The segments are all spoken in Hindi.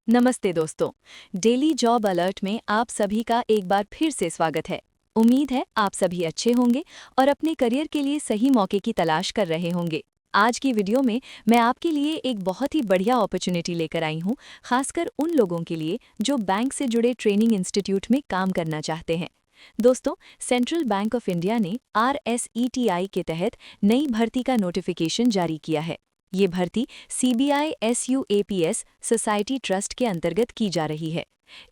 नमस्ते दोस्तों। डेली जॉब अलर्ट में आप सभी का एक बार फिर से स्वागत है। उम्मीद है आप सभी अच्छे होंगे और अपने करियर के लिए सही मौके की तलाश कर रहे होंगे। आज की वीडियो में मैं आपके लिए एक बहुत ही बढ़िया अपॉर्चुनिटी लेकर आई हूँ, खासकर उन लोगों के लिए जो बैंक से जुड़े ट्रेनिंग इंस्टीट्यूट में काम करना चाहते हैं। दोस्तों, सेंट्रल बैंक ऑफ इंडिया ने RSETI के तहत नई भर्ती का नोटिफिकेशन जारी किया है। ये भर्ती CBI SUAPS सोसाइटी ट्रस्ट के अंतर्गत की जा रही है।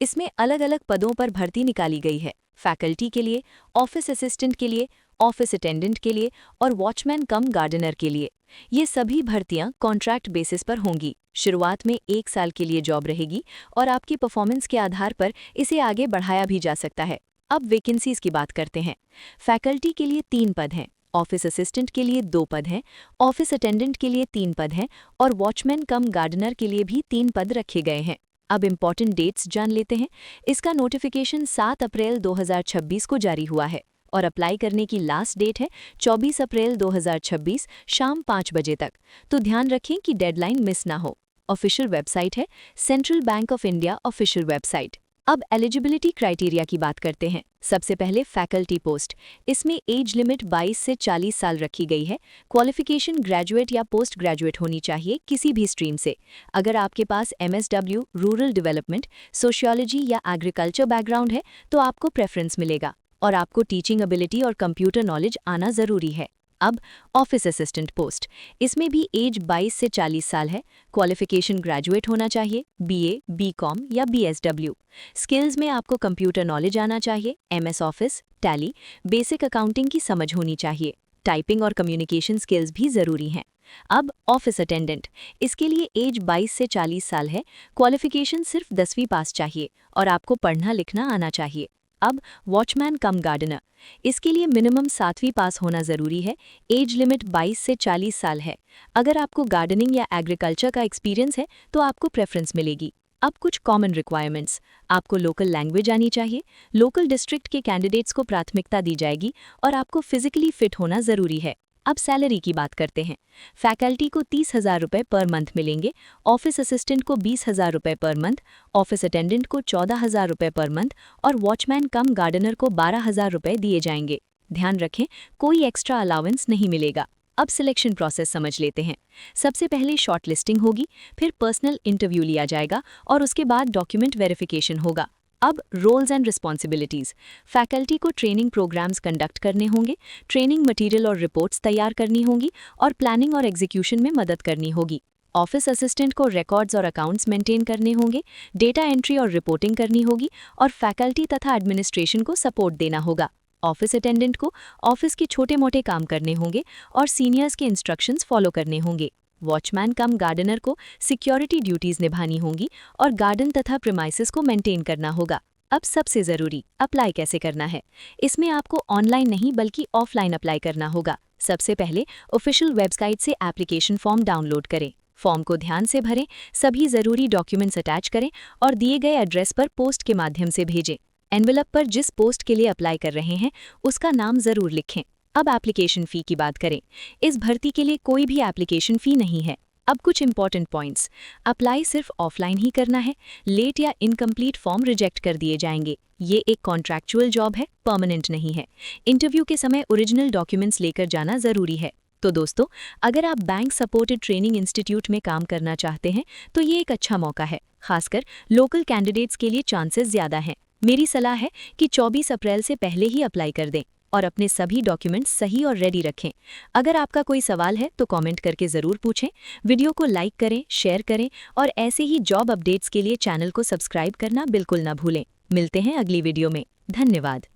इसमें अलग अलग पदों पर भर्ती निकाली गई है। फैकल्टी के लिए, ऑफिस असिस्टेंट के लिए, ऑफिस अटेंडेंट के लिए और वॉचमैन कम गार्डनर के लिए। ये सभी भर्तियां कॉन्ट्रैक्ट बेसिस पर होंगी। शुरुआत में 1 साल के लिए जॉब रहेगी और आपकी परफॉर्मेंस के आधार पर इसे आगे बढ़ाया भी जा सकता है। अब वैकेंसीज की बात करते हैं। फैकल्टी के लिए 3 पद हैं, ऑफिस असिस्टेंट के लिए 2 पद हैं, ऑफिस अटेंडेंट के लिए 3 पद हैं और वॉचमैन कम गार्डनर के लिए भी 3 पद रखे गए हैं। अब इम्पॉर्टेंट डेट्स जान लेते हैं। इसका नोटिफिकेशन 7 अप्रैल 2026 को जारी हुआ है और अप्लाई करने की लास्ट डेट है 24 अप्रैल 2026 शाम 5 बजे तक। तो ध्यान रखें कि डेडलाइन मिस ना हो। ऑफिशियल वेबसाइट है central bank of India official website. अब एलिजिबिलिटी क्राइटेरिया की बात करते हैं। सबसे पहले फैकल्टी पोस्ट। इसमें एज लिमिट 22 से 40 साल रखी गई है। क्वालिफिकेशन ग्रेजुएट या पोस्ट ग्रेजुएट होनी चाहिए किसी भी स्ट्रीम से। अगर आपके पास MSW, रूरल डेवलपमेंट, सोशियोलॉजी या एग्रीकल्चर बैकग्राउंड है तो आपको प्रेफरेंस मिलेगा और आपको टीचिंग एबिलिटी और कंप्यूटर नॉलेज आना ज़रूरी है। अब ऑफिस असिस्टेंट पोस्ट। इसमें भी एज 22 से 40 साल है। क्वालिफिकेशन ग्रेजुएट होना चाहिए, BA, BCom या BSW। स्किल्स में आपको कंप्यूटर नॉलेज आना चाहिए, MS office, tally, basic accounting की समझ होनी चाहिए। टाइपिंग और कम्युनिकेशन स्किल्स भी ज़रूरी हैं। अब ऑफिस अटेंडेंट। इसके लिए एज 22 से 40 साल है। क्वालिफिकेशन सिर्फ 10वीं पास चाहिए और आपको पढ़ना लिखना आना चाहिए। अब वॉचमैन कम गार्डनर। इसके लिए मिनिमम 7वीं पास होना ज़रूरी है। एज लिमिट 22 से 40 साल है। अगर आपको गार्डनिंग या एग्रीकल्चर का एक्सपीरियंस है तो आपको प्रेफरेंस मिलेगी। अब कुछ कॉमन रिक्वायरमेंट्स। आपको लोकल लैंग्वेज आनी चाहिए, लोकल डिस्ट्रिक्ट के कैंडिडेट्स को प्राथमिकता दी जाएगी और आपको फिजिकली फिट होना ज़रूरी है। अब सैलरी की बात करते हैं। फैकल्टी को 30,000 रुपये पर मंथ मिलेंगे, ऑफिस असिस्टेंट को 20,000 रुपये पर मंथ, ऑफिस अटेंडेंट को 14,000 रुपये पर मंथ और वॉचमैन कम गार्डनर को 12,000 रुपये दिए जाएंगे। ध्यान रखें, कोई एक्स्ट्रा अलाउंस नहीं मिलेगा। अब सिलेक्शन प्रोसेस समझ लेते हैं। सबसे पहले शॉर्टलिस्टिंग होगी, फिर पर्सनल इंटरव्यू लिया जाएगा और उसके बाद डॉक्यूमेंट वेरिफिकेशन होगा। अब रोल्स एंड रिस्पॉन्सिबिलिटीज़। फैकल्टी को ट्रेनिंग प्रोग्राम्स कंडक्ट करने होंगे, ट्रेनिंग मटेरियल और रिपोर्ट्स तैयार करनी होंगी और प्लानिंग और एग्जीक्यूशन में मदद करनी होगी। ऑफिस असिस्टेंट को रिकॉर्ड्स और अकाउंट्स मेंटेन करने होंगे, डेटा एंट्री और रिपोर्टिंग करनी होगी और फैकल्टी तथा एडमिनिस्ट्रेशन को सपोर्ट देना होगा। ऑफिस अटेंडेंट को ऑफिस के छोटे मोटे काम करने होंगे और सीनियर्स के इंस्ट्रक्शंस फॉलो करने होंगे। वॉचमैन कम गार्डनर को सिक्योरिटी ड्यूटीज निभानी होंगी और गार्डन तथा प्रीमाइसेस को मेंटेन करना होगा। अब सबसे ज़रूरी, अप्लाई कैसे करना है। इसमें आपको ऑनलाइन नहीं बल्कि ऑफलाइन अप्लाई करना होगा। सबसे पहले ऑफिशियल वेबसाइट से एप्लीकेशन फॉर्म डाउनलोड करें। फॉर्म को ध्यान से भरें, सभी ज़रूरी डॉक्यूमेंट्स अटैच करें और दिए गए एड्रेस पर पोस्ट के माध्यम से भेजें। एनवेलप पर जिस पोस्ट के लिए अप्लाई कर रहे हैं उसका नाम ज़रूर लिखें। अब एप्लीकेशन फ़ी की बात करें। इस भर्ती के लिए कोई भी एप्लीकेशन फ़ी नहीं है। अब कुछ इंपॉर्टेंट पॉइंट्स। अप्लाई सिर्फ ऑफलाइन ही करना है। लेट या इनकम्प्लीट फॉर्म रिजेक्ट कर दिए जाएंगे। ये एक कॉन्ट्रैक्चुअल जॉब है, परमानेंट नहीं है। इंटरव्यू के समय ओरिजिनल डॉक्यूमेंट्स लेकर जाना ज़रूरी है। तो दोस्तों, अगर आप बैंक सपोर्टेड ट्रेनिंग इंस्टीट्यूट में काम करना चाहते हैं तो ये एक अच्छा मौका है। खासकर लोकल कैंडिडेट्स के लिए चांसेस ज़्यादा हैं। मेरी सलाह है कि 24 अप्रैल से पहले ही अप्लाई कर दें और अपने सभी डॉक्यूमेंट्स सही और रेडी रखें। अगर आपका कोई सवाल है तो कमेंट करके ज़रूर पूछें। वीडियो को लाइक करें, शेयर करें और ऐसे ही जॉब अपडेट्स के लिए चैनल को सब्सक्राइब करना बिल्कुल ना भूलें। मिलते हैं अगली वीडियो में। धन्यवाद।